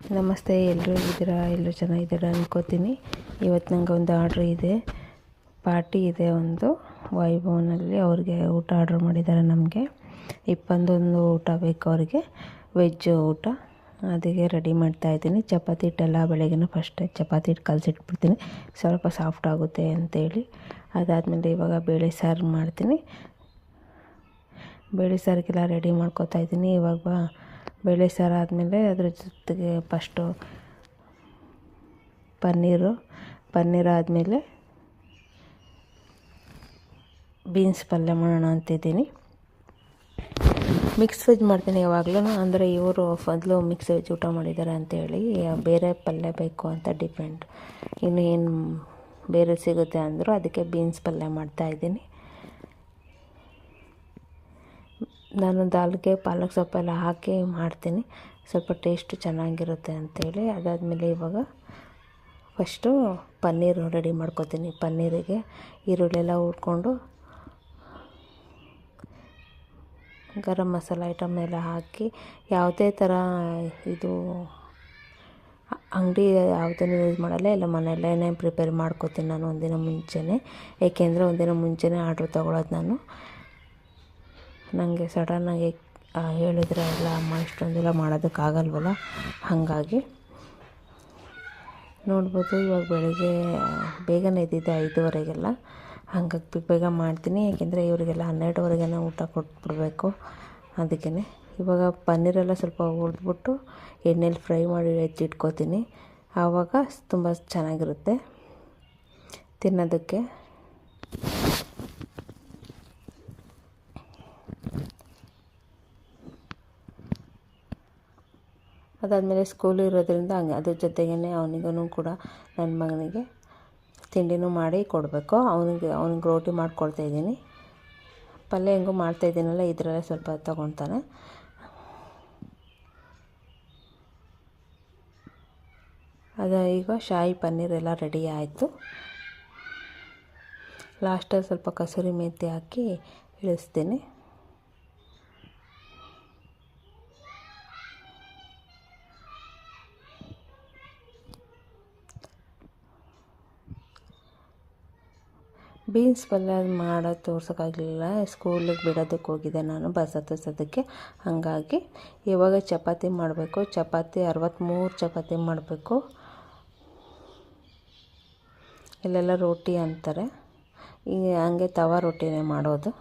ನಮಸ್ತೆ, ಎಲ್ಲರೂ ಹೇಗಿದ್ದೀರಾ? ಎಲ್ಲರೂ ಚೆನ್ನಾಗಿದ್ದೀರಾ ಅನ್ಕೋತೀನಿ. ಇವತ್ತು ನನಗೆ ಒಂದು ಆರ್ಡ್ರ್ ಇದೆ, ಪಾರ್ಟಿ ಇದೆ ಒಂದು ವೈಭವ್ನಲ್ಲಿ. ಅವ್ರಿಗೆ ಊಟ ಆರ್ಡ್ರ್ ಮಾಡಿದ್ದಾರೆ. ನಮಗೆ 21 ಊಟ ಬೇಕು ಅವ್ರಿಗೆ, ವೆಜ್ ಊಟ. ಅದಕ್ಕೆ ರೆಡಿ ಮಾಡ್ತಾಯಿದ್ದೀನಿ. ಚಪಾತಿ ಹಿಟ್ಟೆಲ್ಲ ಬೆಳಗ್ಗೆ ಫಸ್ಟ್ ಚಪಾತಿ ಹಿಟ್ಟು ಕಲಸಿಟ್ಬಿಡ್ತೀನಿ, ಸ್ವಲ್ಪ ಸಾಫ್ಟ್ ಆಗುತ್ತೆ ಅಂತೇಳಿ. ಅದಾದಮೇಲೆ ಇವಾಗ ಬೇಳೆ ಸಾರು ಮಾಡ್ತೀನಿ. ಬೇಳೆ ಸಾರಿಗೆಲ್ಲ ರೆಡಿ ಮಾಡ್ಕೊತಾ ಇದ್ದೀನಿ. ಇವಾಗ ಬೇಳೆ ಸಾರು ಆದಮೇಲೆ ಅದ್ರ ಜೊತೆಗೆ ಫಸ್ಟು ಪನ್ನೀರ್ ಆದಮೇಲೆ ಬೀನ್ಸ್ ಪಲ್ಯ ಮಾಡೋಣ ಅಂತಿದ್ದೀನಿ. ಮಿಕ್ಸ್ ವೆಜ್ ಮಾಡ್ತೀನಿ ಯಾವಾಗಲೂ. ಅಂದರೆ ಇವರು ಮೊದಲು ಮಿಕ್ಸ್ ವೆಜ್ ಊಟ ಮಾಡಿದ್ದಾರೆ ಅಂತೇಳಿ ಬೇರೆ ಪಲ್ಯ ಬೇಕು ಅಂತ ಡಿಪೆಂಡ್. ಇನ್ನು ಏನು ಬೇರೆ ಸಿಗುತ್ತೆ ಅಂದರು, ಅದಕ್ಕೆ ಬೀನ್ಸ್ ಪಲ್ಯ ಮಾಡ್ತಾಯಿದ್ದೀನಿ. ನಾನು ದಾಲ್ಗೆ ಪಾಲಕ್ ಸೊಪ್ಪೆಲ್ಲ ಹಾಕಿ ಮಾಡ್ತೀನಿ, ಸ್ವಲ್ಪ ಟೇಸ್ಟು ಚೆನ್ನಾಗಿರುತ್ತೆ ಅಂಥೇಳಿ. ಅದಾದಮೇಲೆ ಇವಾಗ ಫಸ್ಟು ಪನ್ನೀರು ರೆಡಿ ಮಾಡ್ಕೊತೀನಿ. ಪನ್ನೀರಿಗೆ ಈರುಳ್ಳೆಲ್ಲ ಹುರ್ಕೊಂಡು ಗರಂ ಮಸಾಲ ಐಟಮ್ ಎಲ್ಲ ಹಾಕಿ, ಯಾವುದೇ ಥರ ಇದು ಅಂಗಡಿ ಯಾವುದನ್ನು ಯೂಸ್ ಮಾಡಲ್ಲ, ಇಲ್ಲ ಮನೆಯಲ್ಲೇ ಪ್ರಿಪೇರ್ ಮಾಡ್ಕೊತೀನಿ ನಾನು ಒಂದಿನ ಮುಂಚೆನೇ. ಏಕೆಂದರೆ ಒಂದಿನ ಮುಂಚೆನೇ ಆರ್ಡ್ರ್ ತೊಗೊಳೋದು ನಾನು. ನನಗೆ ಸಡನ್ನಾಗಿ ಹೇಳಿದರೆ ಎಲ್ಲ ಅಮ್ಮ ಇಷ್ಟೊಂದೆಲ್ಲ ಮಾಡೋದಕ್ಕಾಗಲ್ವಲ್ಲ, ಹಾಗಾಗಿ ನೋಡ್ಬೋದು. ಇವಾಗ ಬೆಳಗ್ಗೆ ಬೇಗನೆ ಎದ್ದಿದ್ದೆ, 5:30ಗೆಲ್ಲ. ಹಾಗಾಗಿ ಬೇಗ ಮಾಡ್ತೀನಿ, ಏಕೆಂದರೆ ಇವರಿಗೆಲ್ಲ 12:30ಗೆ ಊಟ ಕೊಟ್ಬಿಡಬೇಕು. ಅದಕ್ಕೇ ಇವಾಗ ಪನ್ನೀರೆಲ್ಲ ಸ್ವಲ್ಪ ಹುರಿದ್ಬಿಟ್ಟು ಎಣ್ಣೆಲಿ ಫ್ರೈ ಮಾಡಿ ಎತ್ತಿಟ್ಕೋತೀನಿ. ಆವಾಗ ತುಂಬ ಚೆನ್ನಾಗಿರುತ್ತೆ ತಿನ್ನೋದಕ್ಕೆ. ಅದಾದಮೇಲೆ ಸ್ಕೂಲ್ ಇರೋದ್ರಿಂದ ಅದ್ರ ಜೊತೆಗೇ ಅವನಿಗೂ ಕೂಡ ನನ್ನ ಮಗನಿಗೆ ತಿಂಡಿನೂ ಮಾಡಿ ಕೊಡಬೇಕು. ಅವನಿಗೆ ರೋಟಿ ಮಾಡಿಕೊಡ್ತಾಯಿದ್ದೀನಿ. ಪಲ್ಯ ಹೆಂಗೂ ಮಾಡ್ತಾಯಿದ್ದೀನಲ್ಲ, ಇದರಲ್ಲೇ ಸ್ವಲ್ಪ ತೊಗೊತಾನೆ. ಈಗ ಶಾಹಿ ಪನ್ನೀರ್ ಎಲ್ಲ ರೆಡಿ ಆಯಿತು. ಲಾಸ್ಟಲ್ಲಿ ಸ್ವಲ್ಪ ಕಸೂರಿ ಮೆಂತ್ಯ ಹಾಕಿ ಇಳಿಸ್ತೀನಿ. ಬೀನ್ಸ್ ಪಲ್ಯ ಮಾಡೋದು ತೋರ್ಸೋಕ್ಕಾಗಲಿಲ್ಲ, ಸ್ಕೂಲಿಗೆ ಬಿಡೋದಕ್ಕೆ ಹೋಗಿದ್ದೆ ನಾನು, ಬಸ್ ಹತ್ತಿಸೋದಕ್ಕೆ. ಹಾಗಾಗಿ ಇವಾಗ ಚಪಾತಿ ಮಾಡಬೇಕು. 63 ಚಪಾತಿ ಮಾಡಬೇಕು. ಇಲ್ಲೆಲ್ಲ ರೋಟಿ ಅಂತಾರೆ, ಹಂಗೆ ತವಾ ರೊಟ್ಟಿನೇ ಮಾಡೋದು.